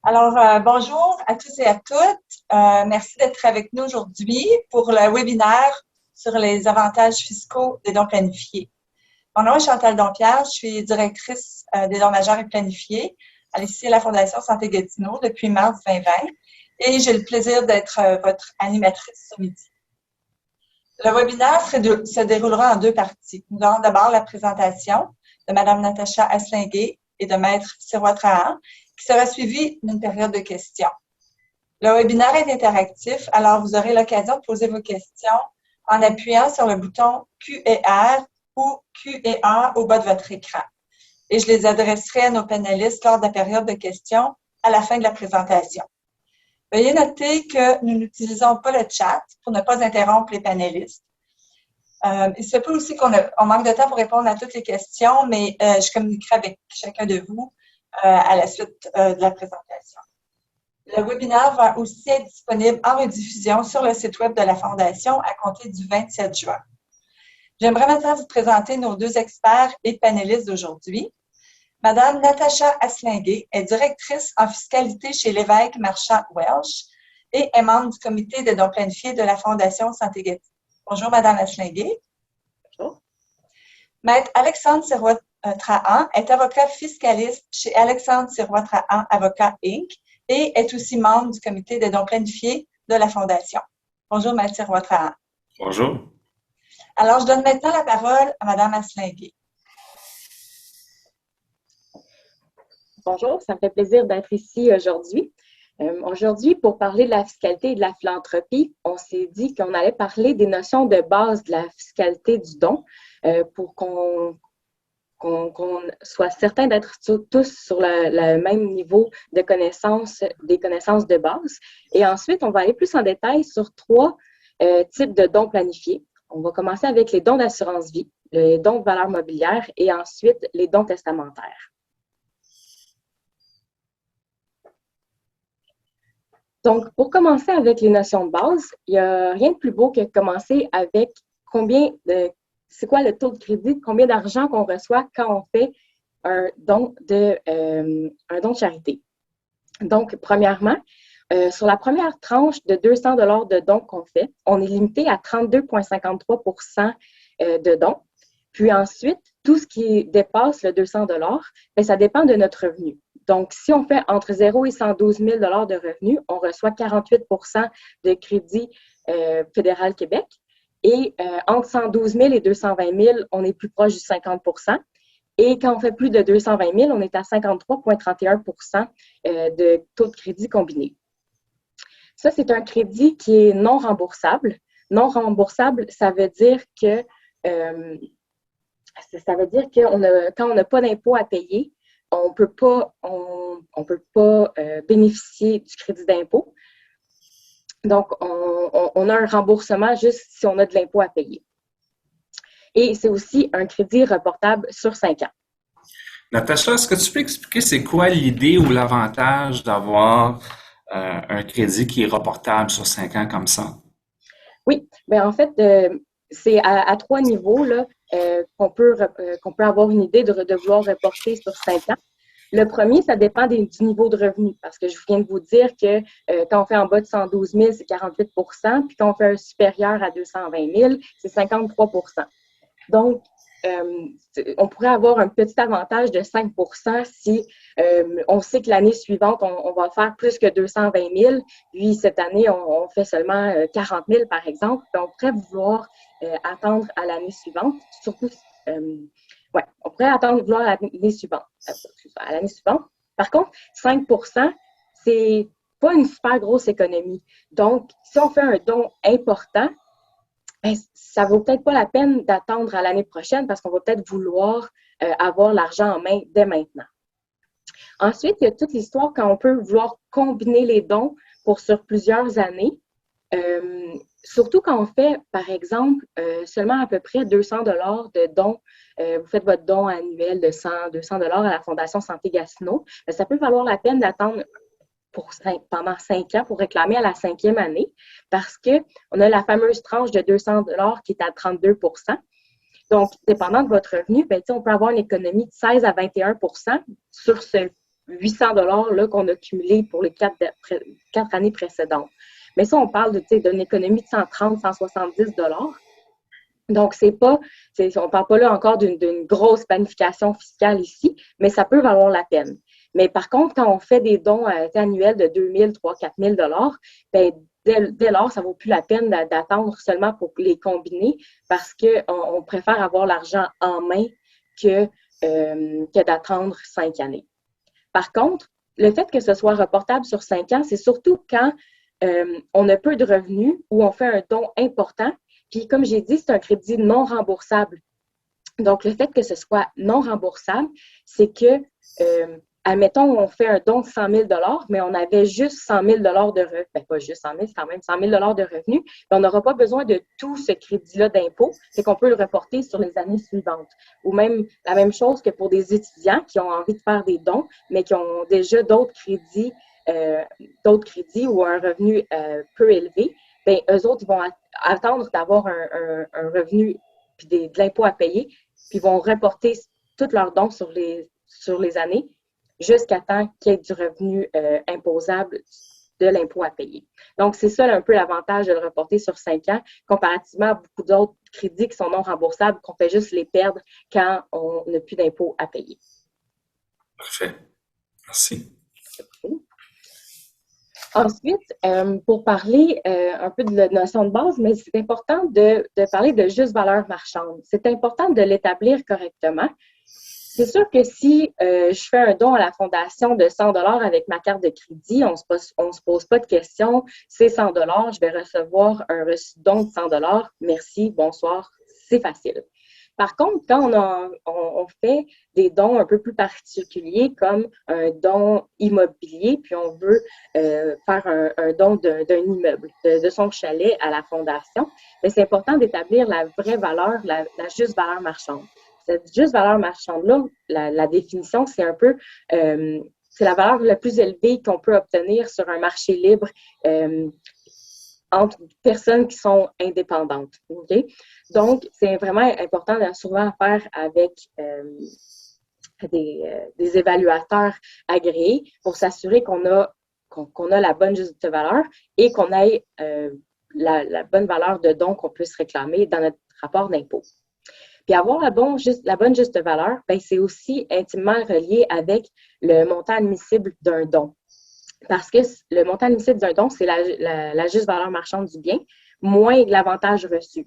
Bonjour à tous et à toutes. Merci d'être avec nous aujourd'hui pour le webinaire sur les avantages fiscaux des dons planifiés. Mon nom est Chantal Dompierre, je suis directrice des dons majeurs et planifiés ici à la Fondation Santé Gatineau depuis mars 2020 et j'ai le plaisir d'être votre animatrice ce midi. Le webinaire se déroulera en deux parties. Nous avons d'abord la présentation de Mme Natacha Aslinguet et de Maître Sirois Trahan, qui sera suivie d'une période de questions. Le webinaire est interactif, alors vous aurez l'occasion de poser vos questions en appuyant sur le bouton Q et R ou Q et A au bas de votre écran. Et je les adresserai à nos panélistes lors de la période de questions à la fin de la présentation. Veuillez noter que nous n'utilisons pas le chat pour ne pas interrompre les panélistes. Il se peut aussi qu'on manque de temps pour répondre à toutes les questions, mais je communiquerai avec chacun de vous à la suite de la présentation. Le webinaire va aussi être disponible en rediffusion sur le site web de la Fondation à compter du 27 juin. J'aimerais maintenant vous présenter nos deux experts et panélistes d'aujourd'hui. Madame Natacha Aslinguet est directrice en fiscalité chez l'évêque Marchand Welsh et est membre du comité de dons planifiés de la Fondation Santé Gatineau. Bonjour, Madame Aslinguet. Bonjour. Maître Alexandre Sirois Trahan est avocat fiscaliste chez Alexandre Sirois Trahan Avocat Inc. et est aussi membre du comité de dons planifiés de la Fondation. Bonjour, Maître Sirois Trahan. Bonjour. Alors, je donne maintenant la parole à Madame Aslinguet. Bonjour, ça me fait plaisir d'être ici aujourd'hui. Aujourd'hui, pour parler de la fiscalité et de la philanthropie, on s'est dit qu'on allait parler des notions de base de la fiscalité du don pour qu'on soit certain d'être tous sur le même niveau de connaissances, des connaissances de base. Et ensuite, on va aller plus en détail sur trois types de dons planifiés. On va commencer avec les dons d'assurance vie, les dons de valeur mobilière et ensuite les dons testamentaires. Donc, pour commencer avec les notions de base, il n'y a rien de plus beau que commencer avec c'est quoi le taux de crédit, combien d'argent qu'on reçoit quand on fait un don de charité. Donc, premièrement, sur la première tranche de 200 $ de dons qu'on fait, on est limité à 32,53 % de dons. Puis ensuite, tout ce qui dépasse le 200 $, bien, ça dépend de notre revenu. Donc, si on fait entre 0 et 112 000 $ de revenus, on reçoit 48 % de crédit fédéral Québec. Et entre 112 000 et 220 000, on est plus proche du 50 %. Et quand on fait plus de 220 000, on est à 53,31 % de taux de crédit combiné. Ça, c'est un crédit qui est non remboursable. Non remboursable, ça veut dire que quand on n'a pas d'impôt à payer, on peut pas bénéficier du crédit d'impôt. Donc, on a un remboursement juste si on a de l'impôt à payer. Et c'est aussi un crédit reportable sur 5 ans. Natacha, est-ce que tu peux expliquer c'est quoi l'idée ou l'avantage d'avoir un crédit qui est reportable sur 5 ans comme ça? Oui, bien en fait, c'est à 3 niveaux là, qu'on peut avoir une idée de vouloir reporter sur 5 ans. Le premier, ça dépend du niveau de revenu, parce que je viens de vous dire que quand on fait en bas de 112 000, c'est 48 %, puis quand on fait un supérieur à 220 000, c'est 53 %. Donc, on pourrait avoir un petit avantage de 5 % si on sait que l'année suivante, on va faire plus que 220 000, puis cette année, on fait seulement 40 000, par exemple, puis on pourrait vouloir attendre à l'année suivante, surtout, on pourrait attendre vouloir à l'année suivante. Par contre, 5 %, c'est pas une super grosse économie. Donc, si on fait un don important, ben, ça ne vaut peut-être pas la peine d'attendre à l'année prochaine parce qu'on va peut-être vouloir avoir l'argent en main dès maintenant. Ensuite, il y a toute l'histoire quand on peut vouloir combiner les dons sur plusieurs années. Surtout quand on fait, par exemple, seulement à peu près 200 $ de dons. Vous faites votre don annuel de 200 $ à la Fondation Santé Gatineau. Ça peut valoir la peine d'attendre pendant 5 ans pour réclamer à la 5e année parce qu'on a la fameuse tranche de 200 $ qui est à 32 %. Donc, dépendant de votre revenu, ben, on peut avoir une économie de 16 à 21 % sur ce 800 là, qu'on a cumulé pour les 4 années précédentes. Mais ça, on parle d'une économie de 130, 170 Donc, on ne parle pas là encore d'une grosse planification fiscale ici, mais ça peut valoir la peine. Mais par contre, quand on fait des dons annuels de 2 000, 3 000, 4 000 bien, dès lors, ça ne vaut plus la peine d'attendre seulement pour les combiner parce qu'on préfère avoir l'argent en main que d'attendre 5 années. Par contre, le fait que ce soit reportable sur 5 ans, c'est surtout quand on a peu de revenus ou on fait un don important. Puis, comme j'ai dit, c'est un crédit non remboursable. Donc, le fait que ce soit non remboursable, c'est que, admettons, on fait un don de 100 000 mais on avait juste 100 000 de revenus. Bien, pas juste 100 000, c'est quand même 100 000 de revenus. Mais on n'aura pas besoin de tout ce crédit-là d'impôt. C'est qu'on peut le reporter sur les années suivantes. Ou même la même chose que pour des étudiants qui ont envie de faire des dons, mais qui ont déjà d'autres crédits ou un revenu peu élevé. Bien, eux autres, ils vont attendre d'avoir un revenu puis de l'impôt à payer, puis vont reporter tous leurs dons sur les années jusqu'à temps qu'il y ait du revenu imposable de l'impôt à payer. Donc, c'est ça un peu l'avantage de le reporter sur 5 ans, comparativement à beaucoup d'autres crédits qui sont non remboursables, qu'on fait juste les perdre quand on n'a plus d'impôt à payer. Parfait. Merci. Ensuite, pour parler un peu de la notion de base, mais c'est important de parler de juste valeur marchande. C'est important de l'établir correctement. C'est sûr que si je fais un don à la fondation de 100 avec ma carte de crédit, on se pose pas de questions. C'est 100 je vais recevoir un reçu don de 100 Merci, bonsoir, c'est facile. Par contre, quand on fait des dons un peu plus particuliers, comme un don immobilier, puis on veut faire un don d'un immeuble, de son chalet à la fondation, mais c'est important d'établir la vraie valeur, la juste valeur marchande. Cette juste valeur marchande-là, la définition, c'est un peu, c'est la valeur la plus élevée qu'on peut obtenir sur un marché libre entre personnes qui sont indépendantes. Okay? Donc, c'est vraiment important souvent faire avec des évaluateurs agréés pour s'assurer qu'on a la bonne juste valeur et qu'on ait la bonne valeur de don qu'on puisse réclamer dans notre rapport d'impôt. Puis avoir la bonne juste valeur, bien, c'est aussi intimement relié avec le montant admissible d'un don. Parce que le montant admissible d'un don, c'est la juste valeur marchande du bien, moins l'avantage reçu.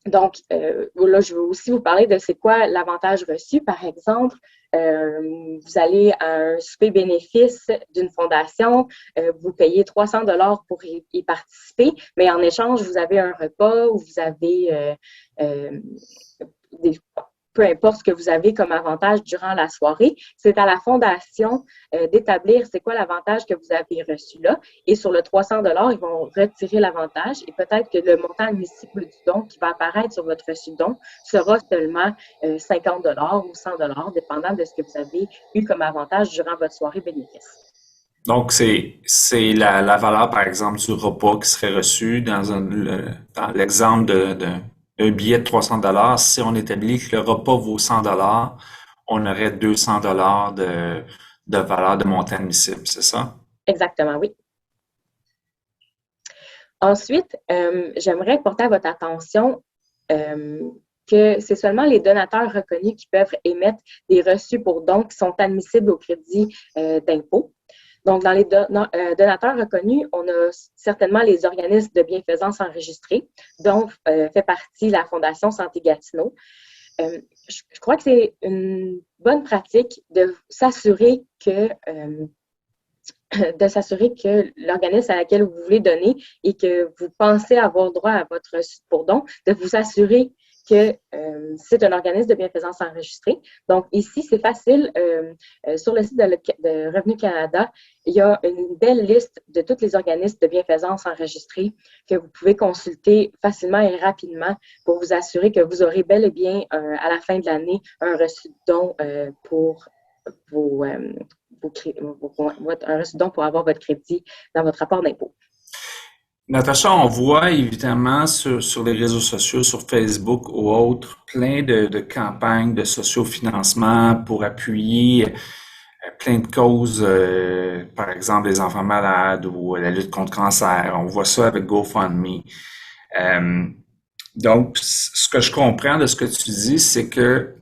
Donc, là, je veux aussi vous parler de c'est quoi l'avantage reçu. Par exemple, vous allez à un souper bénéfice d'une fondation, vous payez 300 pour y participer, mais en échange, vous avez un repas ou vous avez peu importe ce que vous avez comme avantage durant la soirée, c'est à la fondation d'établir c'est quoi l'avantage que vous avez reçu là. Et sur le 300 ils vont retirer l'avantage et peut-être que le montant admissible du don qui va apparaître sur votre reçu don sera seulement 50 ou 100 dépendant de ce que vous avez eu comme avantage durant votre soirée bénéfice. Donc, c'est la valeur, par exemple, du repas qui serait reçu dans l'exemple un billet de 300 si on établit que le repas vaut 100 on aurait 200 de valeur de montant admissible, c'est ça? Exactement, oui. Ensuite, j'aimerais porter à votre attention que c'est seulement les donateurs reconnus qui peuvent émettre des reçus pour dons qui sont admissibles au crédit d'impôt. Donc, dans les donateurs reconnus, on a certainement les organismes de bienfaisance enregistrés, dont fait partie la Fondation Santé Gatineau. Je crois que c'est une bonne pratique de s'assurer que l'organisme à laquelle vous voulez donner et que vous pensez avoir droit à votre reçu pour don, de vous assurer que c'est un organisme de bienfaisance enregistré. Donc, ici, c'est facile. Sur le site de Revenu Canada, il y a une belle liste de tous les organismes de bienfaisance enregistrés que vous pouvez consulter facilement et rapidement pour vous assurer que vous aurez bel et bien, à la fin de l'année, un reçu de don pour un reçu de don pour avoir votre crédit dans votre rapport d'impôt. Natacha, on voit évidemment sur les réseaux sociaux, sur Facebook ou autres, plein de campagnes de sociofinancement pour appuyer plein de causes, par exemple les enfants malades ou la lutte contre le cancer. On voit ça avec GoFundMe. Euh, donc, ce que je comprends de ce que tu dis, c'est que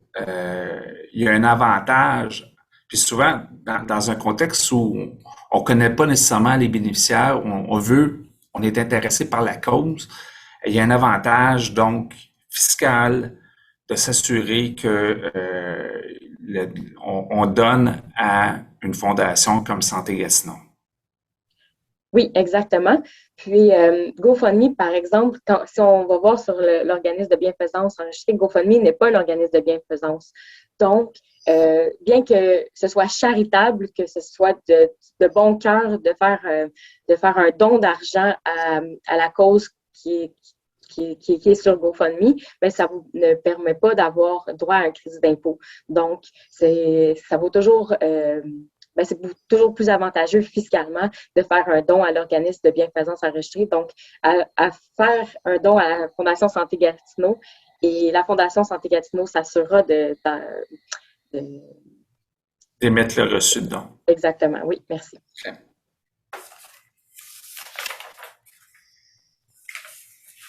il y a un avantage. Puis souvent, dans un contexte où on connaît pas nécessairement les bénéficiaires, on est intéressé par la cause, il y a un avantage donc fiscal de s'assurer que on donne à une fondation comme Santé Gatineau. Oui, exactement. Puis, GoFundMe, par exemple, si on va voir sur l'organisme de bienfaisance enregistré, GoFundMe n'est pas un organisme de bienfaisance. Donc, bien que ce soit charitable, que ce soit de bon cœur de faire un don d'argent à la cause qui est sur GoFundMe, mais ça vous ne permet pas d'avoir droit à un crédit d'impôt. Donc, ça vaut toujours c'est toujours plus avantageux fiscalement de faire un don à l'organisme de bienfaisance enregistré. Donc, à faire un don à la Fondation Santé Gatineau, et la Fondation Santé Gatineau s'assurera d'émettre le reçu de don. Exactement, oui, merci. Okay.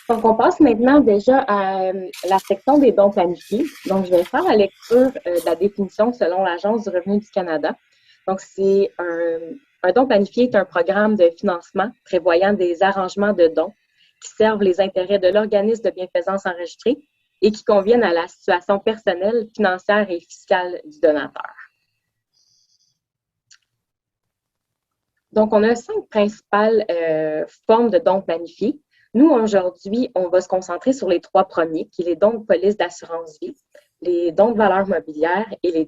Donc, on passe maintenant déjà à la section des dons planifiés. Donc, je vais faire la lecture de la définition selon l'Agence du revenu du Canada. Donc, c'est un don planifié est un programme de financement prévoyant des arrangements de dons qui servent les intérêts de l'organisme de bienfaisance enregistré et qui conviennent à la situation personnelle, financière et fiscale du donateur. Donc, on a 5 principales formes de dons planifiés. Nous, aujourd'hui, on va se concentrer sur les 3 premiers, qui sont les dons de police d'assurance vie, les dons de valeur mobilière et les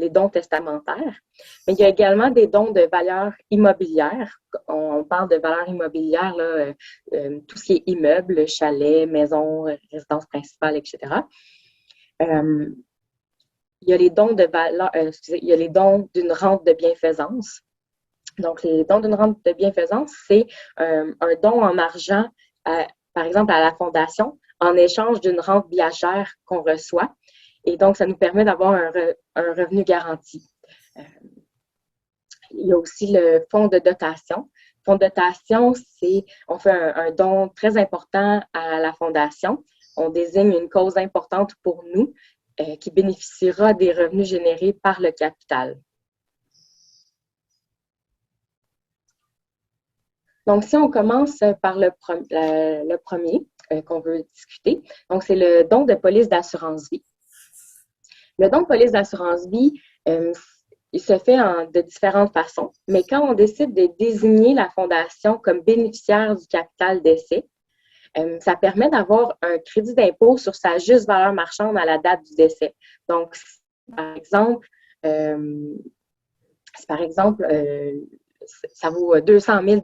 dons testamentaires. Mais il y a également des dons de valeur immobilière. On parle de valeur immobilière, là, tout ce qui est immeuble, chalet, maison, résidence principale, etc. Il y a les dons de valeur, il y a les dons d'une rente de bienfaisance. Donc, les dons d'une rente de bienfaisance, c'est un don en argent, par exemple, à la fondation, en échange d'une rente viagère qu'on reçoit. Et donc, ça nous permet d'avoir un revenu garanti. Il y a aussi le fonds de dotation. Le fonds de dotation, on fait un don très important à la fondation. On désigne une cause importante pour nous qui bénéficiera des revenus générés par le capital. Donc, si on commence par le premier qu'on veut discuter, donc c'est le don de police d'assurance vie. Le don de police d'assurance vie, il se fait de différentes façons, mais quand on décide de désigner la fondation comme bénéficiaire du capital d'essai, ça permet d'avoir un crédit d'impôt sur sa juste valeur marchande à la date du décès. Donc, par exemple, ça vaut 200 000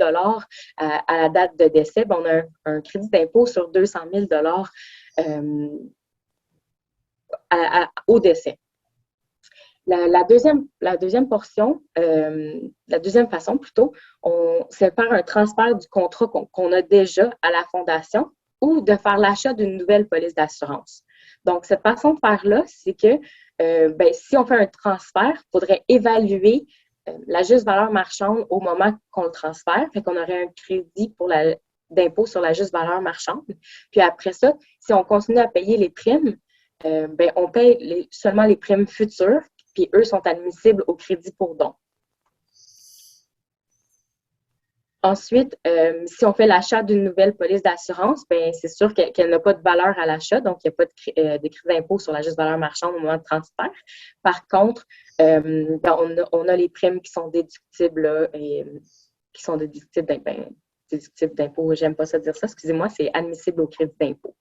à la date de décès, on a un crédit d'impôt sur 200 000 au décès. La deuxième portion, la deuxième façon plutôt, c'est faire un transfert du contrat qu'on a déjà à la fondation ou de faire l'achat d'une nouvelle police d'assurance. Donc, cette façon de faire-là, c'est que si on fait un transfert, il faudrait évaluer la juste valeur marchande au moment qu'on le transfère, fait qu'on aurait un crédit d'impôt sur la juste valeur marchande. Puis après ça, si on continue à payer les primes, on paye seulement les primes futures, puis eux sont admissibles au crédit pour don. Ensuite, si on fait l'achat d'une nouvelle police d'assurance, c'est sûr qu'elle n'a pas de valeur à l'achat, donc il n'y a pas de crédit d'impôt sur la juste valeur marchande au moment de transfert. Par contre, on a les primes qui sont déductibles là, et qui sont déductibles d'impôt. J'aime pas ça dire ça, excusez-moi, c'est admissible au crédit d'impôt.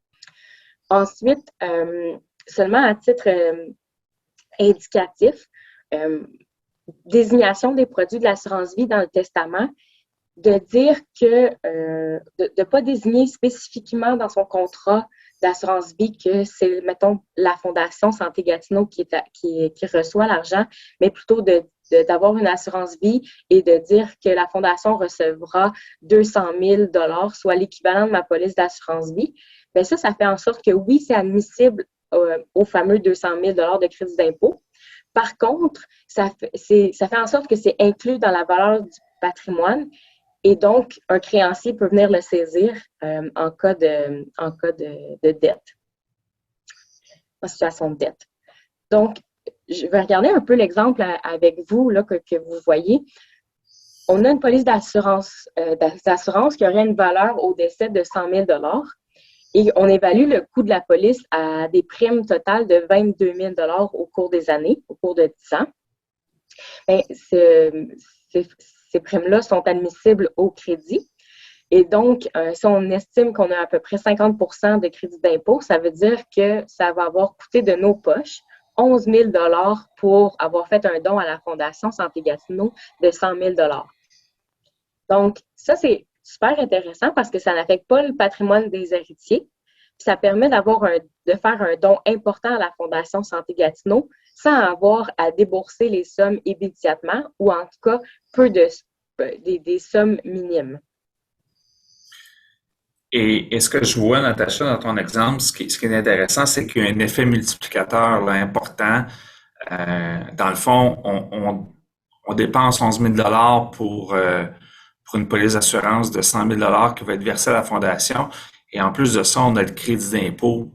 Ensuite, seulement à titre indicatif, désignation des produits de l'assurance vie dans le testament, de dire que de ne pas désigner spécifiquement dans son contrat d'assurance vie que c'est, mettons, la Fondation Santé Gatineau qui reçoit l'argent, mais plutôt d'avoir une assurance vie et de dire que la Fondation recevra 200 000 soit l'équivalent de ma police d'assurance vie. Bien ça fait en sorte que oui, c'est admissible au fameux 200 000 de crédit d'impôt. Par contre, ça fait en sorte que c'est inclus dans la valeur du patrimoine et donc un créancier peut venir le saisir en cas de dette, en situation de dette. Donc, je vais regarder un peu l'exemple avec vous là, que vous voyez. On a une police d'assurance qui aurait une valeur au décès de 100 000 et on évalue le coût de la police à des primes totales de 22 000 au cours des années, au cours de 10 ans. Bien, ces primes-là sont admissibles au crédit. Et donc, si on estime qu'on a à peu près 50 de crédit d'impôt, ça veut dire que ça va avoir coûté de nos poches 11 000 pour avoir fait un don à la Fondation Santé Gatineau de 100 000 Donc, ça, c'est super intéressant parce que ça n'affecte pas le patrimoine des héritiers. Puis ça permet de faire un don important à la Fondation Santé Gatineau sans avoir à débourser les sommes immédiatement ou en tout cas des sommes minimes. Et ce que je vois, Natacha, dans ton exemple, ce qui est intéressant, c'est qu'il y a un effet multiplicateur là, important. Dans le fond, on dépense 11 000 pour une police d'assurance de 100 000 qui va être versée à la Fondation. Et en plus de ça, on a le crédit d'impôt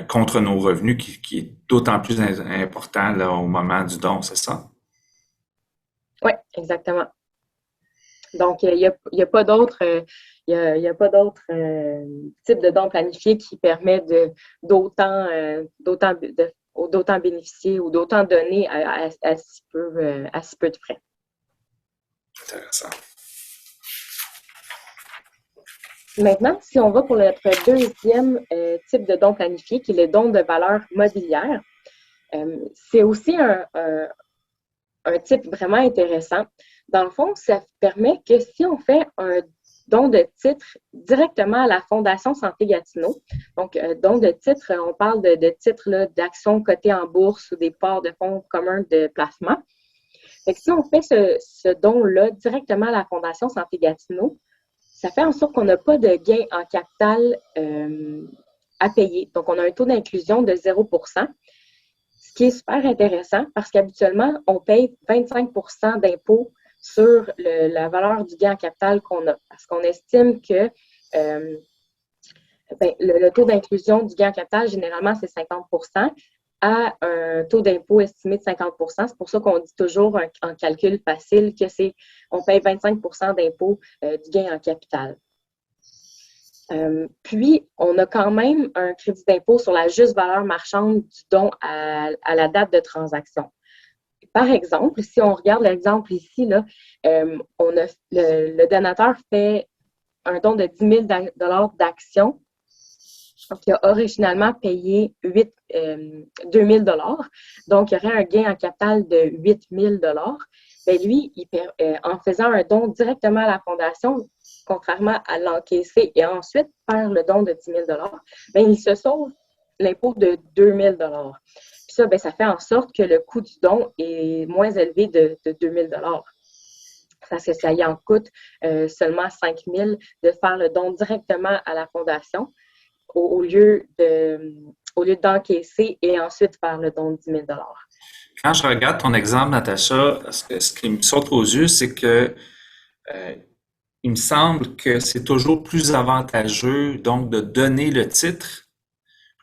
contre nos revenus qui est d'autant plus important là, au moment du don, c'est ça? Oui, exactement. Donc, il n'y a pas d'autre type de don planifié qui permet d'autant bénéficier ou d'autant donner à si peu de frais. Intéressant. Maintenant, si on va pour notre deuxième type de don planifié, qui est le don de valeur mobilière, c'est aussi un type vraiment intéressant. Dans le fond, ça permet que si on fait un don de titre directement à la Fondation Santé Gatineau, donc don de titre, on parle de titres d'actions cotées en bourse ou des parts de fonds communs de placement. Fait que si on fait ce don-là directement à la Fondation Santé Gatineau, ça fait en sorte qu'on n'a pas de gain en capital à payer. Donc, on a un taux d'inclusion de 0 %, ce qui est super intéressant parce qu'habituellement, on paye 25 % d'impôt sur la valeur du gain en capital qu'on a. Parce qu'on estime que le taux d'inclusion du gain en capital, généralement, c'est 50 % à un taux d'impôt estimé de 50 %. C'est pour ça qu'on dit toujours en calcul facile que on paye 25 % d'impôt du gain en capital. Puis, on a quand même un crédit d'impôt sur la juste valeur marchande du don à la date de transaction. Par exemple, si on regarde l'exemple ici, là, le donateur fait un don de 10 000 d'actions. Donc, il a originalement payé 2 000 Donc, il y aurait un gain en capital de 8 000 Bien, lui, en faisant un don directement à la Fondation, contrairement à l'encaisser et ensuite faire le don de 10 000 bien, il se sauve l'impôt de 2 000 Puis ça, bien, ça fait en sorte que le coût du don est moins élevé de 2 000 parce que ça y en coûte seulement 5 000 de faire le don directement à la Fondation au lieu d'encaisser et ensuite faire le don de 10 000 Quand je regarde ton exemple, Natacha, ce qui me saute aux yeux, c'est que il me semble que c'est toujours plus avantageux donc de donner le titre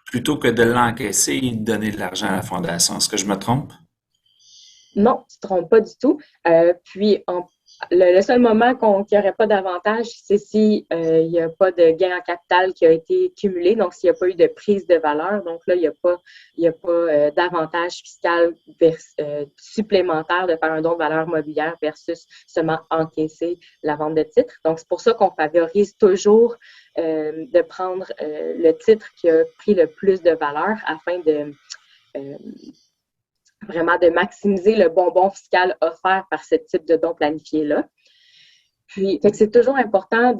plutôt que de l'encaisser et de donner de l'argent à la Fondation. Est-ce que je me trompe? Non, tu ne te trompes pas du tout. Puis, le seul moment qu'il n'y aurait pas d'avantage, c'est s'il n'y a pas de gain en capital qui a été cumulé, donc s'il n'y a pas eu de prise de valeur. Donc là, il n'y a pas d'avantage fiscal supplémentaire de faire un don de valeur mobilière versus seulement encaisser la vente de titres. Donc, c'est pour ça qu'on favorise toujours de prendre le titre qui a pris le plus de valeur afin de vraiment de maximiser le bonbon fiscal offert par ce type de don planifié-là. Puis, c'est toujours important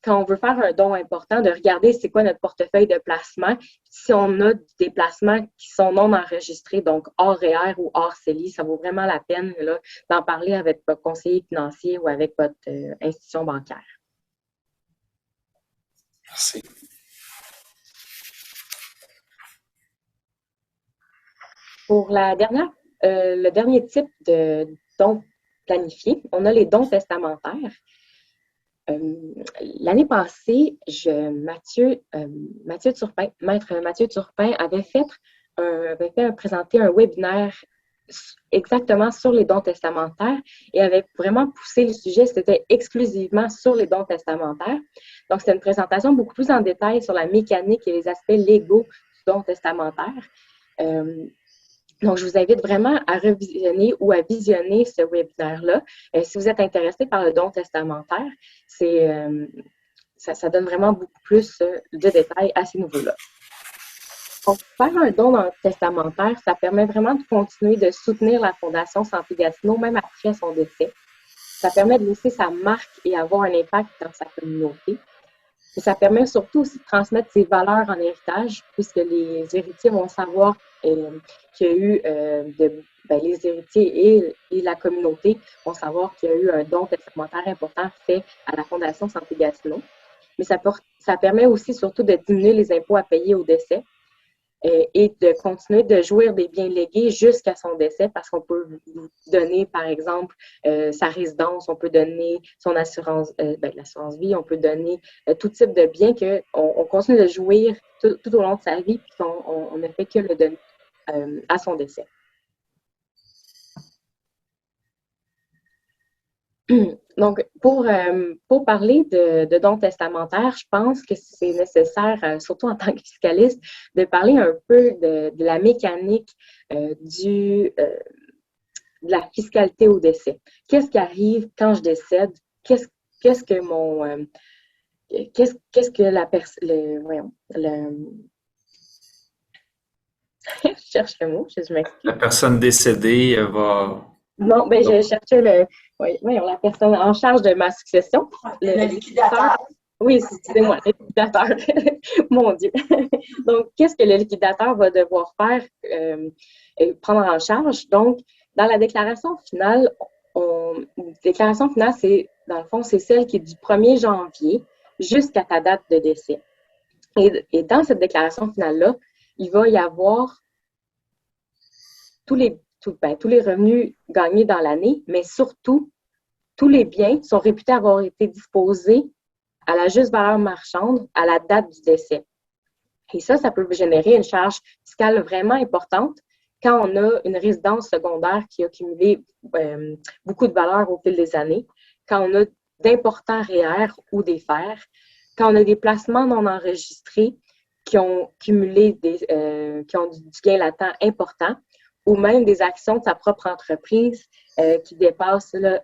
quand on veut faire un don important, de regarder c'est quoi notre portefeuille de placement. Si on a des placements qui sont non enregistrés, donc hors REER ou hors CELI, ça vaut vraiment la peine là, d'en parler avec votre conseiller financier ou avec votre institution bancaire. Merci. Pour le dernier type de dons planifiés, on a les dons testamentaires. L'année passée, Maître Mathieu Turpin avait présenté un webinaire exactement sur les dons testamentaires et avait vraiment poussé le sujet, c'était exclusivement sur les dons testamentaires. Donc, c'était une présentation beaucoup plus en détail sur la mécanique et les aspects légaux du don testamentaire. Donc, je vous invite vraiment à revisionner ou à visionner ce webinaire-là. Si vous êtes intéressé par le don testamentaire, ça donne vraiment beaucoup plus de détails à ce niveau-là. Donc, faire un don testamentaire, ça permet vraiment de continuer de soutenir la Fondation Santé Gatineau, même après son décès. Ça permet de laisser sa marque et avoir un impact dans sa communauté. Et ça permet surtout aussi de transmettre ses valeurs en héritage, puisque les héritiers vont savoir qu'il y a eu les héritiers et la communauté vont savoir qu'il y a eu un don testamentaire important fait à la Fondation Santé Gatineau. Mais ça permet aussi surtout de diminuer les impôts à payer au décès et de continuer de jouir des biens légués jusqu'à son décès, parce qu'on peut donner, par exemple, sa résidence, on peut donner son assurance, l'assurance vie, on peut donner tout type de biens qu'on continue de jouir tout au long de sa vie, puis qu'on ne fait que le donner à son décès. Donc, pour parler de dons testamentaires, je pense que c'est nécessaire, surtout en tant que fiscaliste, de parler un peu de la mécanique de la fiscalité au décès. Qu'est-ce qui arrive quand je décède? Qu'est-ce que la personne... Je cherche le mot, je m'explique. La personne décédée va... Non, ben je cherchais la personne en charge de ma succession. Le liquidateur. Oui, excusez-moi, le liquidateur. Mon Dieu. Donc, qu'est-ce que le liquidateur va devoir faire, prendre en charge? Donc, dans la déclaration finale, c'est, dans le fond, c'est celle qui est du 1er janvier jusqu'à ta date de décès. Et dans cette déclaration finale-là, il va y avoir tous les revenus gagnés dans l'année, mais surtout, tous les biens sont réputés avoir été disposés à la juste valeur marchande à la date du décès. Et ça peut générer une charge fiscale vraiment importante quand on a une résidence secondaire qui a cumulé beaucoup de valeur au fil des années, quand on a d'importants REER ou des FER, quand on a des placements non enregistrés qui ont cumulé qui ont du gain latent important, ou même des actions de sa propre entreprise qui dépassent la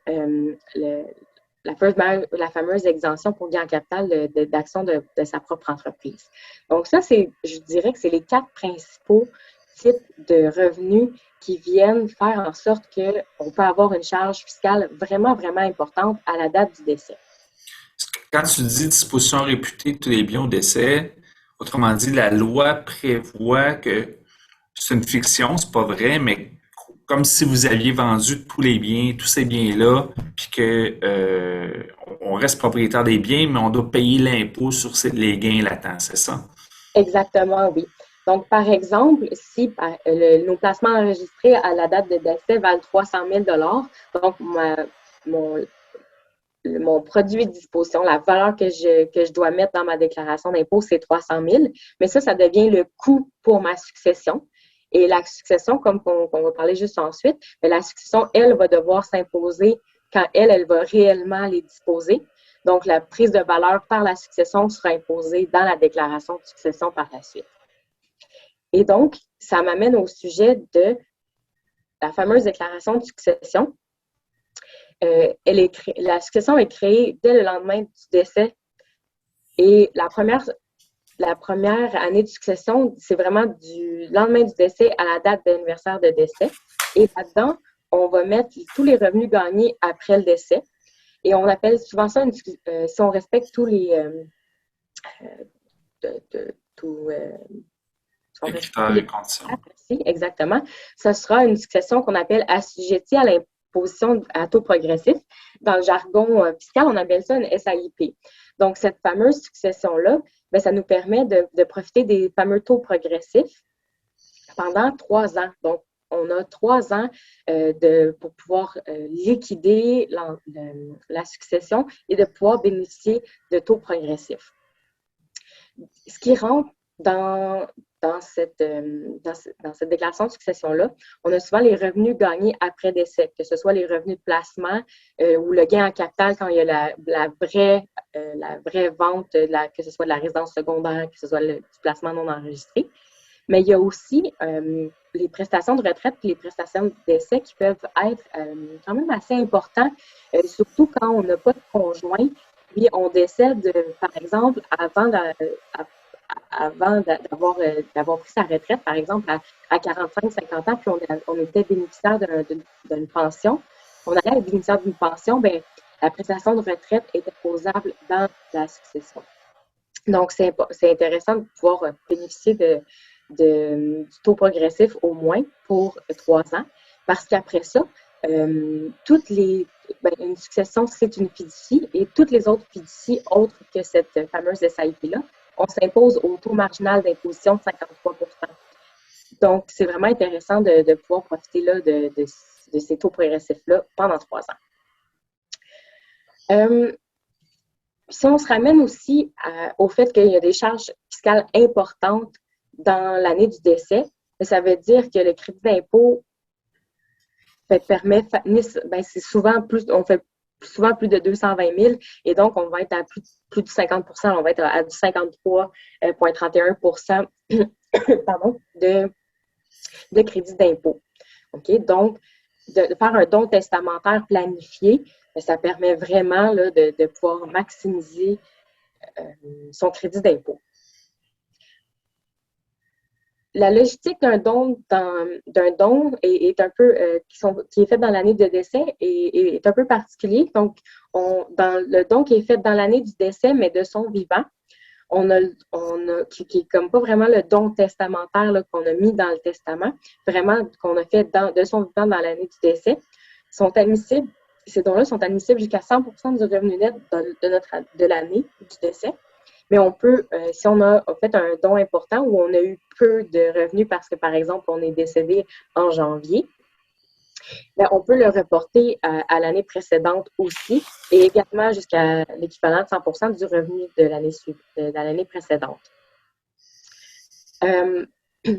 fameuse exemption pour gain en capital d'actions de sa propre entreprise. Donc ça, je dirais que c'est les 4 principaux types de revenus qui viennent faire en sorte qu'on peut avoir une charge fiscale vraiment, vraiment importante à la date du décès. Quand tu dis disposition réputée de tous les biens au décès, autrement dit, la loi prévoit que c'est une fiction, c'est pas vrai, mais comme si vous aviez vendu tous les biens, tous ces biens-là, puis que on reste propriétaire des biens, mais on doit payer l'impôt sur les gains latents, c'est ça? Exactement, oui. Donc, par exemple, si nos placements enregistrés à la date de décès valent 300 000 donc mon produit de disposition, la valeur que je dois mettre dans ma déclaration d'impôt, c'est 300 000, mais ça devient le coût pour ma succession. Et la succession, comme on va parler juste ensuite, mais la succession, elle, va devoir s'imposer quand elle va réellement les disposer. Donc, la prise de valeur par la succession sera imposée dans la déclaration de succession par la suite. Et donc, ça m'amène au sujet de la fameuse déclaration de succession. La succession est créée dès le lendemain du décès. Et la première année de succession, c'est vraiment du lendemain du décès à la date d'anniversaire de décès. Et là-dedans, on va mettre tous les revenus gagnés après le décès. Et on appelle souvent ça, si on respecte tous les... si on Les respecte tous critères les et conditions. merci, exactement, ce sera une succession qu'on appelle assujettie à l'imposition à taux progressif. Dans le jargon fiscal, on appelle ça une SAIP. Donc, cette fameuse succession-là, bien, ça nous permet de profiter des fameux taux progressifs pendant 3 ans. Donc, on a 3 ans pour pouvoir liquider la succession et de pouvoir bénéficier de taux progressifs. Ce qui rentre dans cette déclaration de succession-là, on a souvent les revenus gagnés après décès, que ce soit les revenus de placement ou le gain en capital quand il y a la vraie vente, que ce soit de la résidence secondaire, que ce soit du placement non enregistré. Mais il y a aussi les prestations de retraite et les prestations de décès qui peuvent être quand même assez importants, surtout quand on n'a pas de conjoint, puis on décède, par exemple, avant d'avoir pris sa retraite, par exemple, à 45-50 ans, puis on était bénéficiaire d'une pension. On allait être bénéficiaire d'une pension, bien, la prestation de retraite est imposable dans la succession. Donc, c'est intéressant de pouvoir bénéficier du taux progressif au moins pour 3 ans, parce qu'après ça, une succession, c'est une fiducie et toutes les autres fiducies autres que cette fameuse SAIP-là, on s'impose au taux marginal d'imposition de 53 %. Donc, c'est vraiment intéressant de pouvoir profiter là, de ces taux progressifs-là pendant 3 ans. Si on se ramène aussi au fait qu'il y a des charges fiscales importantes dans l'année du décès, ça veut dire que le crédit d'impôt c'est souvent on fait souvent plus de 220 000 et donc on va être à plus de 50 %, on va être à du 53,31 % pardon, de crédit d'impôt. OK? Donc, de faire un don testamentaire planifié, ça permet vraiment là, de pouvoir maximiser son crédit d'impôt. La logistique d'un don est un peu qui est fait dans l'année de décès est un peu particulier. Donc, dans le don qui est fait dans l'année du décès, mais de son vivant, qui est comme pas vraiment le don testamentaire là, qu'on a mis dans le testament, vraiment qu'on a fait de son vivant dans l'année du décès, sont admissibles. Ces dons-là sont admissibles jusqu'à 100 % du revenu net de l'année du décès. Mais on peut, si on a fait un don important ou on a eu peu de revenus parce que, par exemple, on est décédé en janvier, bien, on peut le reporter à l'année précédente aussi et également jusqu'à l'équivalent de 100 % du revenu de l'année précédente.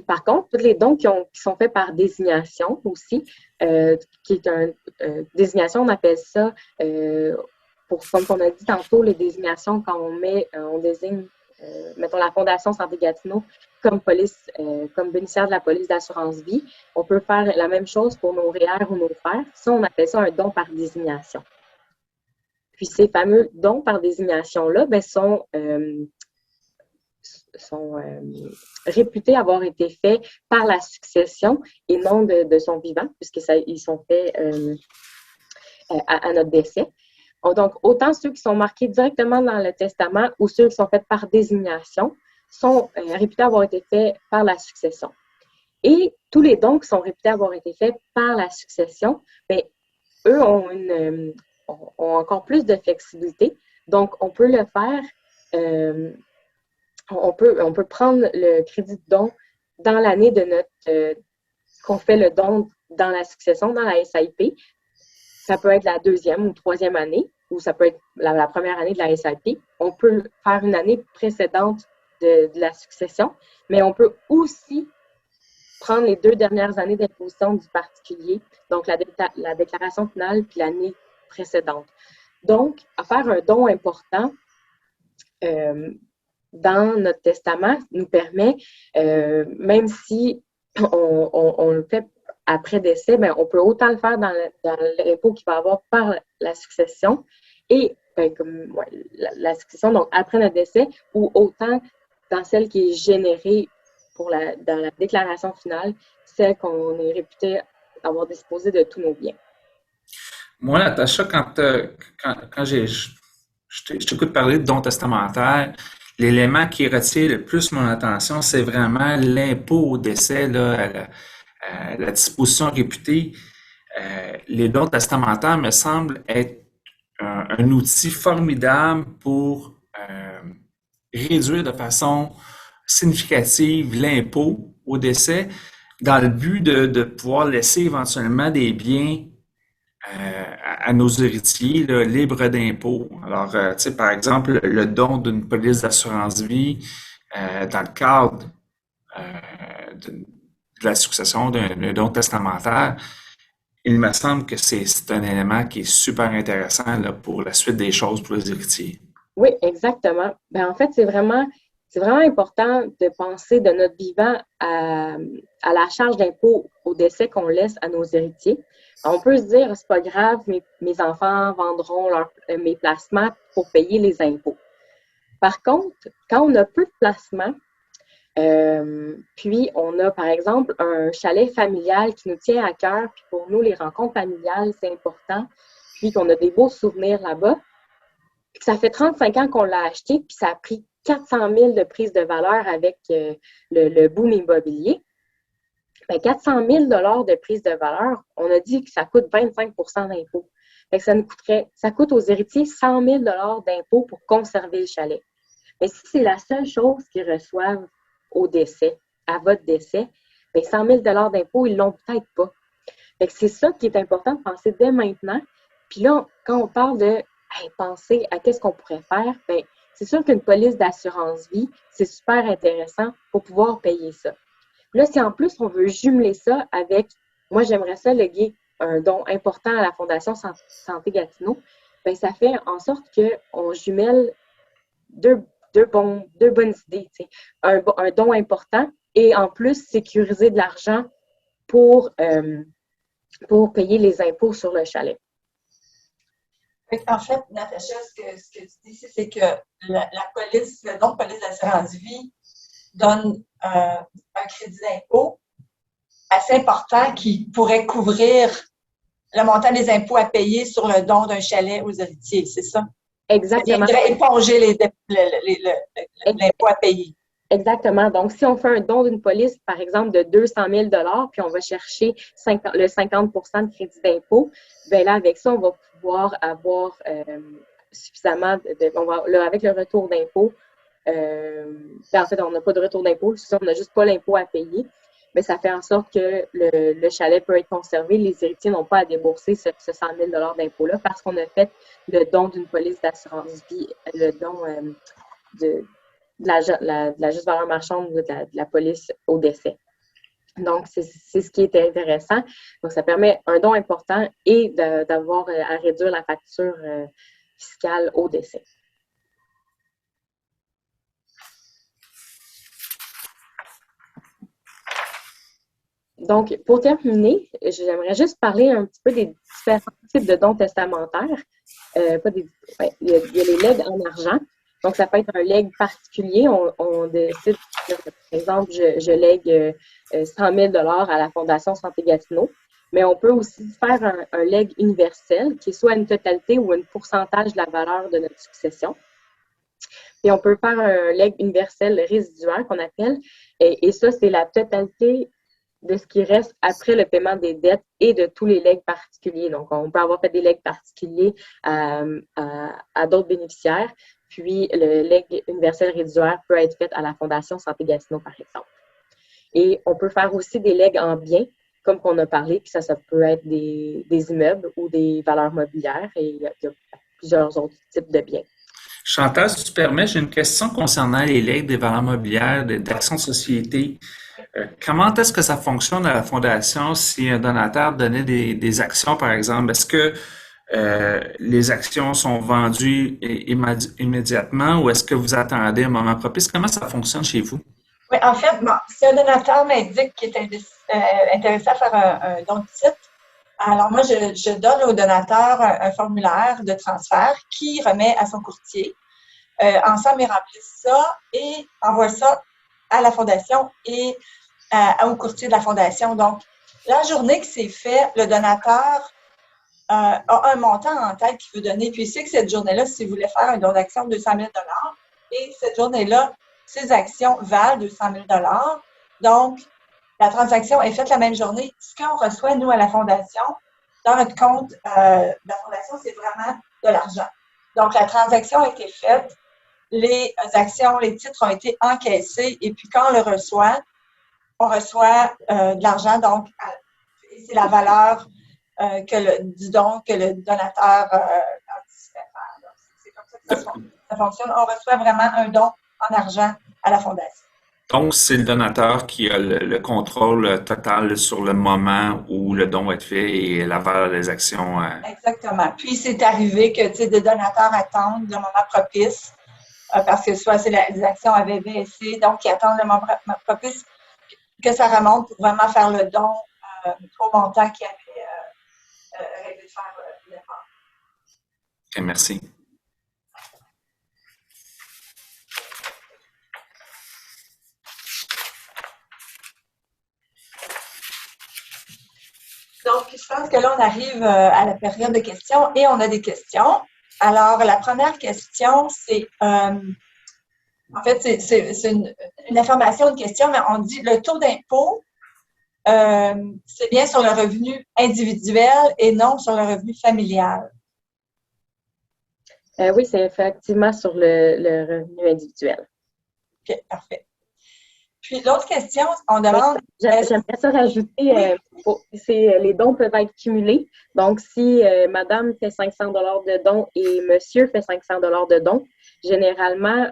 Par contre, tous les dons qui sont faits par désignation aussi, qui est désignation, on appelle ça, comme on a dit tantôt, les désignations, quand on désigne, mettons, la Fondation Santé Gatineau comme bénéficiaire de la police d'assurance vie, on peut faire la même chose pour nos REER ou nos FER. Ça, on appelle ça un don par désignation. Puis ces fameux dons par désignation-là, bien, sont réputés avoir été faits par la succession et non de son vivant, puisqu'ils sont faits à notre décès. Donc, autant ceux qui sont marqués directement dans le testament ou ceux qui sont faits par désignation sont réputés avoir été faits par la succession. Et tous les dons qui sont réputés avoir été faits par la succession, bien, eux ont encore plus de flexibilité. Donc, on peut le faire, on peut prendre le crédit de don dans l'année qu'on fait le don dans la succession, dans la SAIP. Ça peut être la 2e ou 3e année, ou ça peut être la première année de la SAIP. On peut faire une année précédente de la succession, mais on peut aussi prendre les 2 dernières années d'imposition du particulier, donc la déclaration finale puis l'année précédente. Donc, à faire un don important dans notre testament nous permet, même si on le fait après décès, bien, on peut autant le faire dans l'impôt qu'il va avoir par la succession et la succession, donc après notre décès, ou autant dans celle qui est générée dans la déclaration finale, celle qu'on est réputé avoir disposé de tous nos biens. Moi, Natacha, quand je t'écoute parler de don testamentaire, l'élément qui retient le plus mon attention, c'est vraiment l'impôt au décès, là, à la disposition réputée. Les dons testamentaires me semblent être un outil formidable pour réduire de façon significative l'impôt au décès dans le but de pouvoir laisser éventuellement des biens à nos héritiers là, libres d'impôts. Alors, tu sais, par exemple, le don d'une police d'assurance vie dans le cadre de la succession d'un don testamentaire, il me semble que c'est un élément qui est super intéressant là, pour la suite des choses pour les héritiers. Oui, exactement. Ben, en fait, c'est vraiment important de penser de notre vivant à la charge d'impôt au décès qu'on laisse à nos héritiers. On peut se dire, c'est pas grave, mes enfants vendront mes placements pour payer les impôts. Par contre, quand on a peu de placements, puis on a par exemple un chalet familial qui nous tient à cœur, puis pour nous, les rencontres familiales, c'est important, puis qu'on a des beaux souvenirs là-bas, puis ça fait 35 ans qu'on l'a acheté, puis ça a pris 400 000 de prise de valeur avec le boom immobilier. Bien, 400 000 de prise de valeur, on a dit que ça coûte 25 d'impôt. Ça coûte aux héritiers 100 000 d'impôt pour conserver le chalet. Mais si c'est la seule chose qu'ils reçoivent au décès, à votre décès, bien 100 000 d'impôt, ils ne l'ont peut-être pas. Fait que c'est ça qui est important de penser dès maintenant. Puis là, quand on parle de penser à qu'est-ce qu'on pourrait faire, bien, c'est sûr qu'une police d'assurance vie, c'est super intéressant pour pouvoir payer ça. Là, si en plus on veut jumeler ça avec, moi j'aimerais ça léguer un don important à la Fondation Santé Gatineau, bien, ça fait en sorte qu'on jumelle deux bonnes idées. Un don important et en plus sécuriser de l'argent pour payer les impôts sur le chalet. En fait, Natacha, ce que tu dis ici, c'est que la police, le don de police d'assurance vie donne un crédit d'impôt assez important qui pourrait couvrir le montant des impôts à payer sur le don d'un chalet aux héritiers, c'est ça? Exactement. Ça viendrait éponger l'impôt à payer. Exactement. Donc, si on fait un don d'une police, par exemple, de 200 000 puis on va chercher le 50 de crédit d'impôt, bien là, avec ça, on va pouvoir avoir suffisamment avec le retour d'impôt, en fait, on n'a pas de retour d'impôt, on n'a juste pas l'impôt à payer, mais ça fait en sorte que le chalet peut être conservé. Les héritiers n'ont pas à débourser ce 100 000 d'impôt-là parce qu'on a fait le don d'une police d'assurance vie, le don de la juste valeur marchande de la police au décès. Donc, c'est ce qui est intéressant. Donc, ça permet un don important et d'avoir à réduire la facture fiscale au décès. Donc, pour terminer, j'aimerais juste parler un petit peu des différents types de dons testamentaires. Il y a les legs en argent. Donc, ça peut être un legs particulier. On décide, par exemple, je lègue 100 000 à la Fondation Santé Gatineau. Mais on peut aussi faire un legs universel, qui est soit une totalité ou un pourcentage de la valeur de notre succession. Puis on peut faire un legs universel résiduaire qu'on appelle. Et ça, c'est la totalité de ce qui reste après le paiement des dettes et de tous les legs particuliers. Donc, on peut avoir fait des legs particuliers à d'autres bénéficiaires. Puis, le legs universel résiduaire peut être fait à la Fondation Santé Gatineau, par exemple. Et on peut faire aussi des legs en biens, comme qu'on a parlé, puis ça peut être des immeubles ou des valeurs mobilières, et il y a plusieurs autres types de biens. Chantal, si tu permets, j'ai une question concernant les legs des valeurs mobilières, d'actions de société. Comment est-ce que ça fonctionne à la Fondation si un donateur donnait des actions, par exemple? Est-ce que les actions sont vendues immédiatement ou est-ce que vous attendez un moment propice? Comment ça fonctionne chez vous? Oui, en fait, si un donateur m'indique qu'il est intéressé à faire un don de titre, alors moi, je donne au donateur un formulaire de transfert qui remet à son courtier. Ensemble, ils remplissent ça et envoient ça à la Fondation et au courtier de la Fondation. Donc, la journée que c'est fait, le donateur a un montant en tête qu'il veut donner. Puis il sait que cette journée-là, s'il voulait faire un don d'action de 200 000 et cette journée-là, ses actions valent 200 000 donc, la transaction est faite la même journée. Ce qu'on reçoit, nous, à la Fondation, dans notre compte de la Fondation, c'est vraiment de l'argent. Donc, la transaction a été faite, les actions, les titres ont été encaissés, et puis quand on le reçoit, on reçoit de l'argent, donc c'est la valeur du don que le donateur anticipait faire. Donc, c'est comme ça que ça fonctionne. On reçoit vraiment un don en argent à la Fondation. Donc, c'est le donateur qui a le contrôle total sur le moment où le don va être fait et la valeur des actions. Exactement. Puis, c'est arrivé que des donateurs attendent le moment propice parce que soit les actions avaient baissé, donc ils attendent le moment propice que ça remonte pour vraiment faire le don au montant qu'ils avaient rêvé de faire l'effort. OK, merci. Donc, je pense que là, on arrive à la période de questions et on a des questions. Alors, la première question, c'est, en fait, c'est une information, une question, mais on dit le taux d'impôt, c'est bien sur le revenu individuel et non sur le revenu familial. Oui, c'est effectivement sur le revenu individuel. OK, parfait. Puis l'autre question, on demande… J'aimerais ça rajouter, c'est les dons peuvent être cumulés. Donc, si madame fait 500 de dons et monsieur fait 500 de dons, généralement,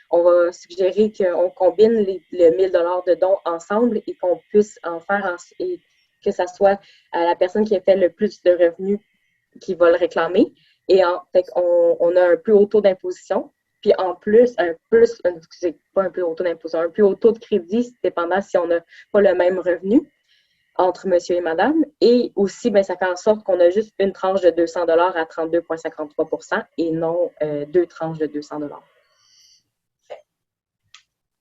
on va suggérer qu'on combine le 1000 de dons ensemble et qu'on puisse en faire, et que ce soit à la personne qui a fait le plus de revenus qui va le réclamer. Et fait on a un plus haut taux d'imposition. Puis en plus, un plus haut taux de crédit, dépendant si on n'a pas le même revenu entre monsieur et madame. Et aussi, ça fait en sorte qu'on a juste une tranche de 200 à 32,53 et non deux tranches de 200 $.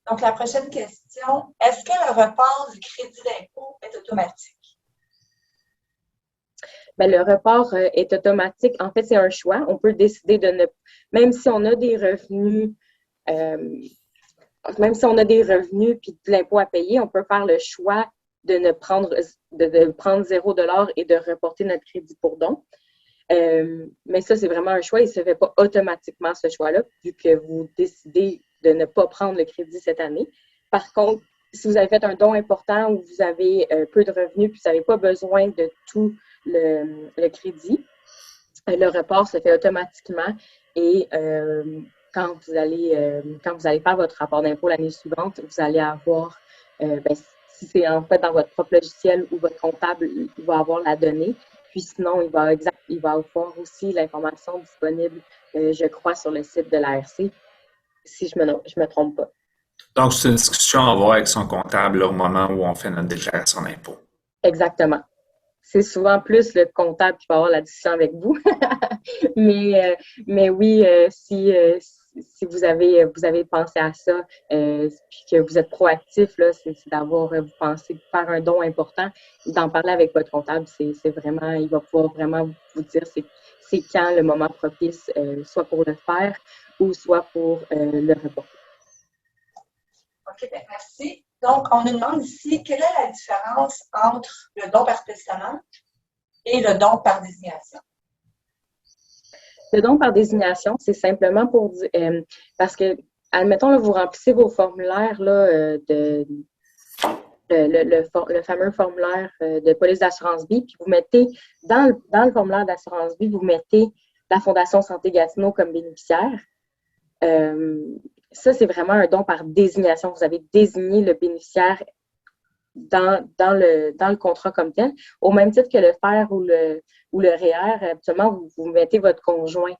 Donc, la prochaine question, est-ce que le report du crédit d'impôt est automatique? Le report est automatique. En fait, c'est un choix. On peut décider de ne… Même si on a des revenus, puis de l'impôt à payer, on peut faire le choix de prendre 0 $ et de reporter notre crédit pour don. Mais ça, c'est vraiment un choix. Il ne se fait pas automatiquement, ce choix-là, vu que vous décidez de ne pas prendre le crédit cette année. Par contre, si vous avez fait un don important ou vous avez peu de revenus puis vous n'avez pas besoin de tout le crédit, le report se fait automatiquement et quand vous allez faire votre rapport d'impôt l'année suivante, vous allez avoir, si c'est en fait dans votre propre logiciel ou votre comptable, il va avoir la donnée. Puis sinon, il va avoir aussi l'information disponible, je crois, sur le site de l'ARC, si je me trompe pas. Donc, c'est une discussion à avoir avec son comptable au moment où on fait notre déclaration d'impôt. Exactement. C'est souvent plus le comptable qui va avoir la discussion avec vous. mais oui, si vous avez pensé à ça, puis que vous êtes proactif, là, c'est d'avoir, vous pensez faire un don important, d'en parler avec votre comptable, c'est vraiment, il va pouvoir vraiment vous dire c'est quand le moment propice, soit pour le faire ou soit pour le reporter. OK, merci. Donc, on nous demande ici, quelle est la différence entre le don par testament et le don par désignation? Le don par désignation, c'est simplement pour dire, parce que, admettons, là, vous remplissez vos formulaires là, le fameux formulaire de police d'assurance vie, puis vous mettez, dans le formulaire d'assurance vie, vous mettez la Fondation Santé Gatineau comme bénéficiaire. Ça, c'est vraiment un don par désignation. Vous avez désigné le bénéficiaire dans le contrat comme tel. Au même titre que le FER ou le REER, habituellement, vous mettez votre conjoint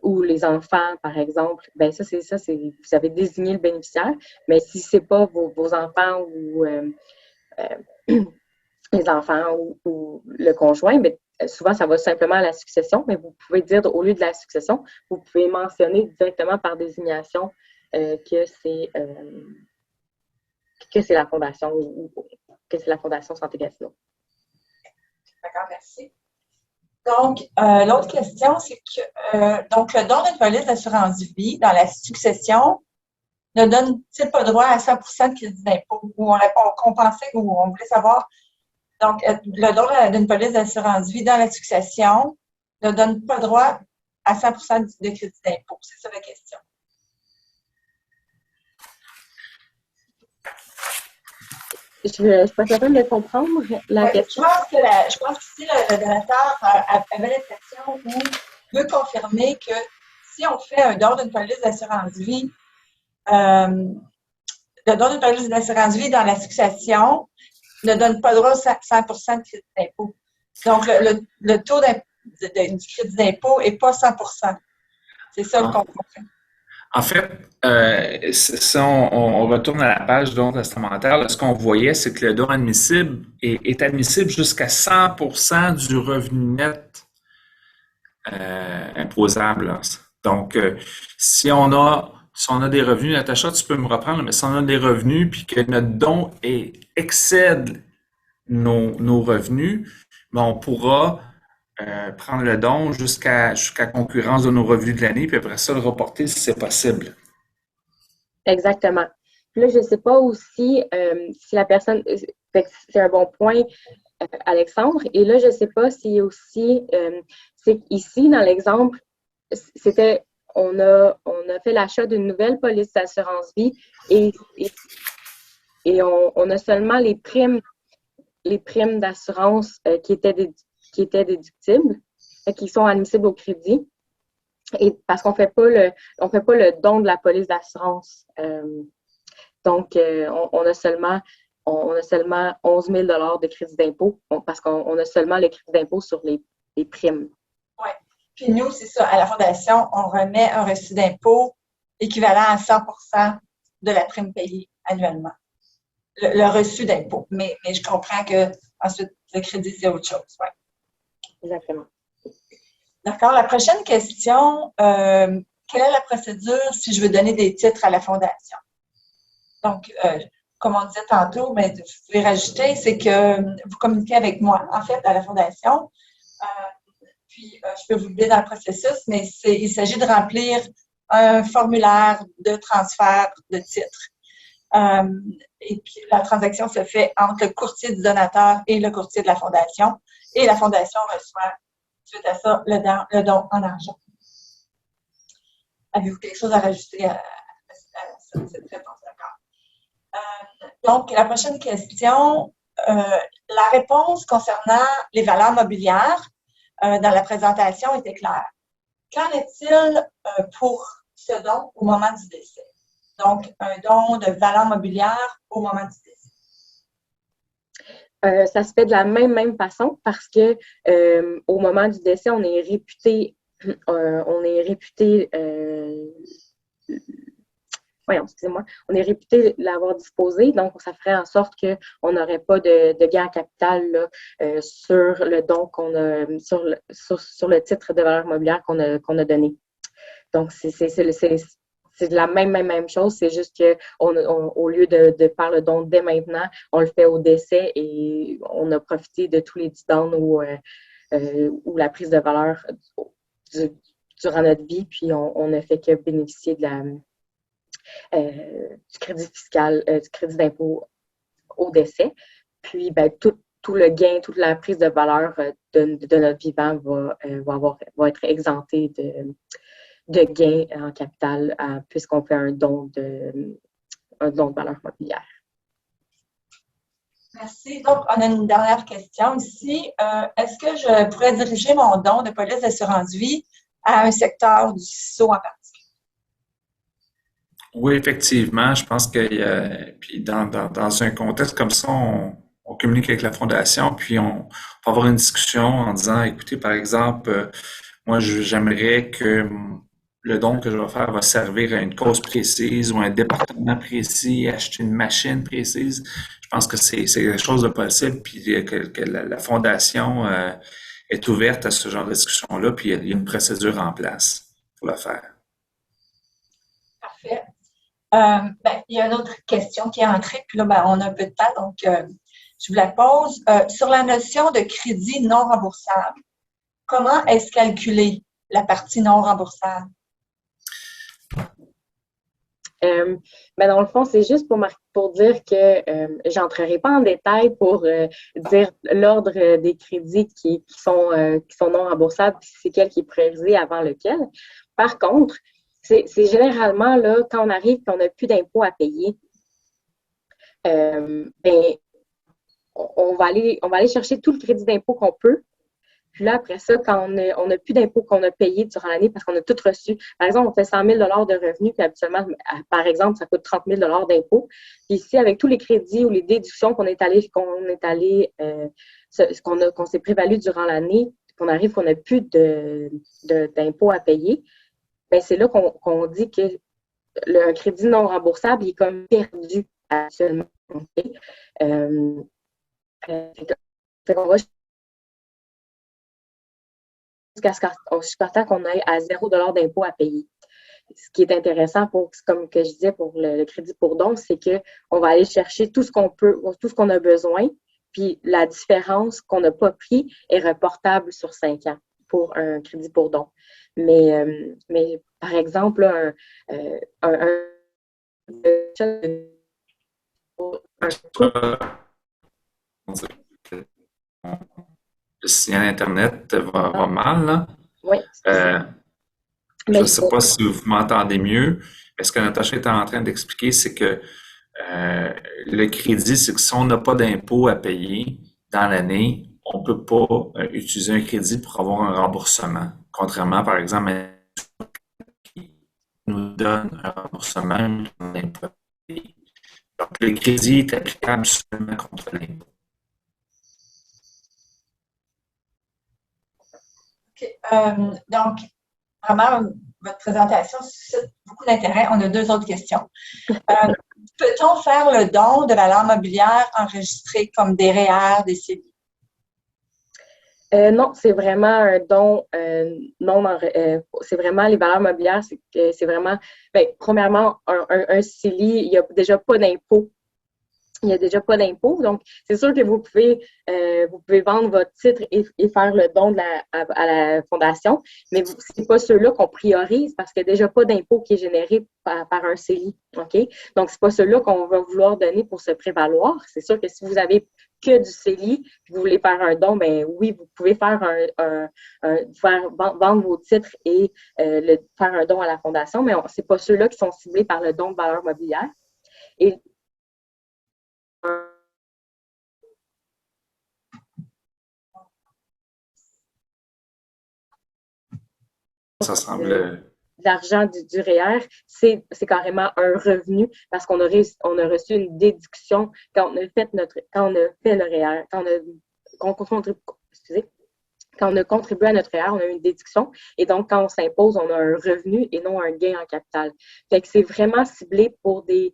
ou les enfants, par exemple. Ça, vous avez désigné le bénéficiaire. Mais si ce n'est pas vos enfants ou les enfants ou le conjoint, souvent, ça va simplement à la succession, mais vous pouvez dire, au lieu de la succession, vous pouvez mentionner directement par désignation que c'est la Fondation ou que c'est la Fondation Santé Gatineau. D'accord, merci. Donc, l'autre question, c'est que donc le don d'une police d'assurance vie dans la succession ne donne-t-il pas droit à 100% de crédit d'impôt? Ou on pensait ou on voulait savoir, donc le don d'une police d'assurance vie dans la succession ne donne pas droit à 100% de crédit d'impôt. C'est ça la question. Je ne suis pas capable de comprendre la question. Je pense qu'ici, le donateur avait l'impression ou veut confirmer que si on fait un don d'une police d'assurance vie, le don d'une police d'assurance vie dans la succession ne donne pas droit à 100% de crédit d'impôt. Donc, le taux du crédit d'impôt n'est pas 100%. C'est ça qu'on comprend. En fait, si on retourne à la page don testamentaire, là, ce qu'on voyait, c'est que le don admissible est admissible jusqu'à 100% du revenu net imposable. Là. Donc, si on a des revenus, Natacha, tu peux me reprendre, mais si on a des revenus puis que notre don excède nos revenus, ben on pourra prendre le don jusqu'à concurrence de nos revenus de l'année, puis après ça, le reporter si c'est possible. Exactement. Puis là, je ne sais pas aussi si la personne... C'est un bon point, Alexandre. Et là, je ne sais pas si aussi... c'est ici, dans l'exemple, c'était... On a fait l'achat d'une nouvelle police d'assurance vie et on a seulement les primes d'assurance qui étaient déductibles, qui sont admissibles au crédit. Et parce qu'on fait pas le don de la police d'assurance. Donc, on a seulement 11 000 de crédit d'impôt parce qu'on a seulement le crédit d'impôt sur les primes. Oui. Puis nous, c'est ça, à la Fondation, on remet un reçu d'impôt équivalent à 100% de la prime payée annuellement. Le reçu d'impôt. Mais je comprends que ensuite, le crédit, c'est autre chose. Ouais. Exactement. D'accord. La prochaine question, quelle est la procédure si je veux donner des titres à la Fondation? Donc, comme on disait tantôt, mais vous pouvez rajouter, c'est que vous communiquez avec moi, en fait, à la Fondation. Puis, je peux vous guider dans le processus, mais il s'agit de remplir un formulaire de transfert de titres. Et puis, la transaction se fait entre le courtier du donateur et le courtier de la Fondation. Et la Fondation reçoit, suite à ça, le don en argent. Avez-vous quelque chose à rajouter à cette réponse? D'accord. Donc, la prochaine question, la réponse concernant les valeurs mobilières dans la présentation était claire. Qu'en est-il pour ce don au moment du décès? Donc, un don de valeur mobilière au moment du décès. Ça se fait de la même façon parce que au moment du décès, on est réputé on est réputé l'avoir disposé, donc ça ferait en sorte qu'on n'aurait pas de gain en capital là, sur le don qu'on a, sur le titre de valeur mobilière qu'on a donné. Donc, c'est de la même chose, c'est juste qu'au lieu de faire le don dès maintenant, on le fait au décès et on a profité de tous les dividendes ou la prise de valeur durant notre vie, puis on ne fait que bénéficier du crédit fiscal, du crédit d'impôt au décès. Puis, ben, tout le gain, toute la prise de valeur de notre vivant va être exempté de gains en capital puisqu'on fait un don de valeur mobilière. Merci. Donc, on a une dernière question ici. Est-ce que je pourrais diriger mon don de police d'assurance vie à un secteur du CISO en particulier? Oui, effectivement. Je pense que puis dans un contexte comme ça, on communique avec la Fondation, puis on va avoir une discussion en disant, écoutez, par exemple, moi, j'aimerais que le don que je vais faire va servir à une cause précise ou à un département précis, acheter une machine précise. Je pense que c'est quelque chose de possible, puis que la Fondation est ouverte à ce genre de discussion-là, puis il y a une procédure en place pour le faire. Parfait. Il y a une autre question qui est entrée, puis là, on a un peu de temps, donc je vous la pose. Sur la notion de crédit non remboursable, comment est-ce calculé la partie non remboursable? Dans le fond, c'est juste pour dire que j'entrerai pas en détail pour dire l'ordre des crédits qui sont non remboursables, puis c'est quel qui est priorisé avant lequel. Par contre, c'est généralement là, quand on arrive et qu'on n'a plus d'impôts à payer, on va aller chercher tout le crédit d'impôt qu'on peut. Puis là, après ça, quand on n'a plus d'impôts qu'on a payés durant l'année parce qu'on a tout reçu, par exemple, on fait 100 000 de revenus, puis habituellement, par exemple, ça coûte 30 000 d'impôts. Puis ici, avec tous les crédits ou les déductions qu'on s'est prévalu durant l'année, qu'on arrive qu'on n'a plus d'impôts à payer, bien, c'est là qu'on dit que un crédit non remboursable, il est comme perdu actuellement. Okay? Fait qu'on va jusqu'à temps qu'on aille à 0 $ d'impôt à payer. Ce qui est intéressant comme que je disais, pour le crédit pour don, c'est qu'on va aller chercher tout ce qu'on peut, tout ce qu'on a besoin, puis la différence qu'on n'a pas pris est reportable sur 5 ans pour un crédit pour don. Mais par exemple, le signal Internet va mal, là. Oui. Je ne sais pas si vous m'entendez mieux, mais ce que Natacha est en train d'expliquer, c'est que le crédit, c'est que si on n'a pas d'impôt à payer dans l'année, on ne peut pas utiliser un crédit pour avoir un remboursement. Contrairement, par exemple, à qui nous donne un remboursement d'impôt à payer. Donc, le crédit est applicable seulement contre l'impôt. OK. Donc, vraiment, votre présentation suscite beaucoup d'intérêt. On a 2 autres questions. Peut-on faire le don de valeurs mobilières enregistrées comme des REER, des CELI? Non, c'est vraiment un don c'est vraiment les valeurs mobilières, c'est vraiment, premièrement, un CELI, il n'y a déjà pas d'impôt. Il n'y a déjà pas d'impôt. Donc, c'est sûr que vous pouvez vendre votre titre et faire le don à la fondation, mais ce n'est pas ceux-là qu'on priorise parce qu'il n'y a déjà pas d'impôt qui est généré par un CELI. OK? Donc, ce n'est pas ceux-là qu'on va vouloir donner pour se prévaloir. C'est sûr que si vous avez que du CELI et que vous voulez faire un don, bien oui, vous pouvez faire vendre vos titres et faire un don à la fondation, mais ce n'est pas ceux-là qui sont ciblés par le don de valeur mobilière. Et ça semble... L'argent du REER, c'est carrément un revenu parce qu'on a reçu une déduction quand on a fait le REER, quand on a contribué à notre REER, on a eu une déduction. Et donc, quand on s'impose, on a un revenu et non un gain en capital. Fait que c'est vraiment ciblé pour des...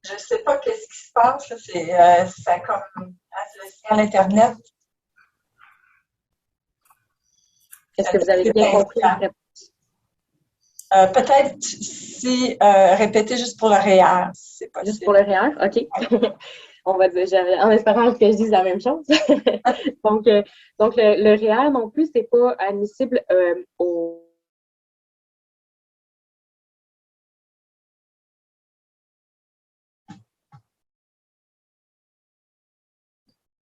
Je ne sais pas qu'est-ce qui se passe. C'est comme le signal Internet. Est-ce que vous avez bien compris la réponse? Peut-être si répéter juste pour le REER. C'est pas juste pour le REER? OK. On va dire, en espérant que je dise la même chose. donc, le REER non plus, c'est pas admissible au...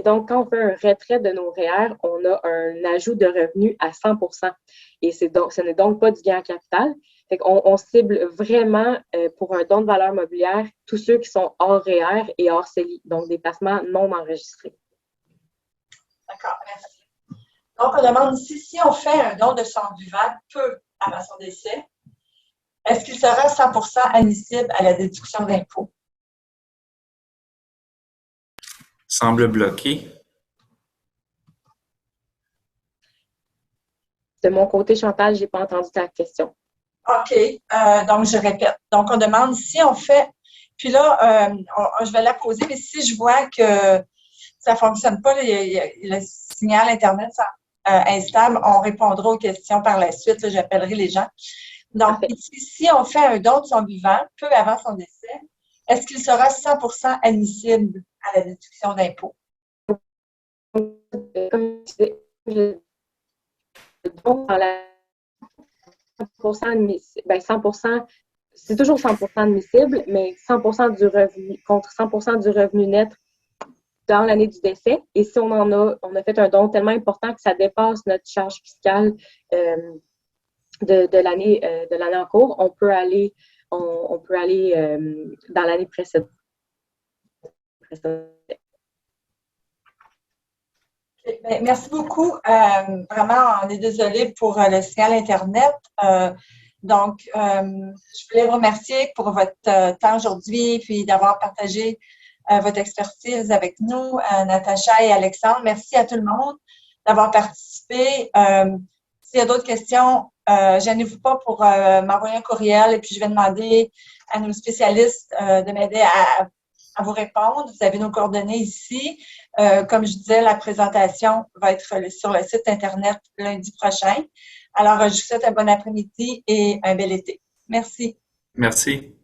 Donc, quand on fait un retrait de nos REER, on a un ajout de revenus à 100 % et ce n'est donc pas du gain en capital. Fait qu'on cible vraiment pour un don de valeur mobilière tous ceux qui sont hors REER et hors CELI, donc des placements non enregistrés. D'accord, merci. Donc, on demande ici, si on fait un don de sang buvable peu avant son décès, est-ce qu'il sera 100 % admissible à la déduction d'impôt? Semble bloqué. De mon côté, Chantal, je n'ai pas entendu ta question. OK. Donc, je répète. Donc, on demande si on fait... Puis là, je vais la poser, mais si je vois que ça ne fonctionne pas, le signal Internet, instable, on répondra aux questions par la suite. Là, j'appellerai les gens. Donc, si on fait un don de son vivant peu avant son décès, est-ce qu'il sera 100% admissible à la déduction d'impôt? Comme je disais, le don dans la 100% admissible, ben 100%, c'est toujours 100% admissible, mais 100% du revenu, contre 100% du revenu net dans l'année du décès. Et si on a fait un don tellement important que ça dépasse notre charge fiscale de l'année en cours, on peut aller dans l'année précédente. Bien, merci beaucoup. Vraiment, on est désolé pour le signal Internet. Donc, je voulais vous remercier pour votre temps aujourd'hui, puis d'avoir partagé votre expertise avec nous, Natacha et Alexandre. Merci à tout le monde d'avoir participé. S'il y a d'autres questions, gênez-vous pas pour m'envoyer un courriel et puis je vais demander à nos spécialistes de m'aider à vous répondre. Vous avez nos coordonnées ici. Comme je disais, la présentation va être sur le site Internet lundi prochain. Alors, je vous souhaite un bon après-midi et un bel été. Merci. Merci.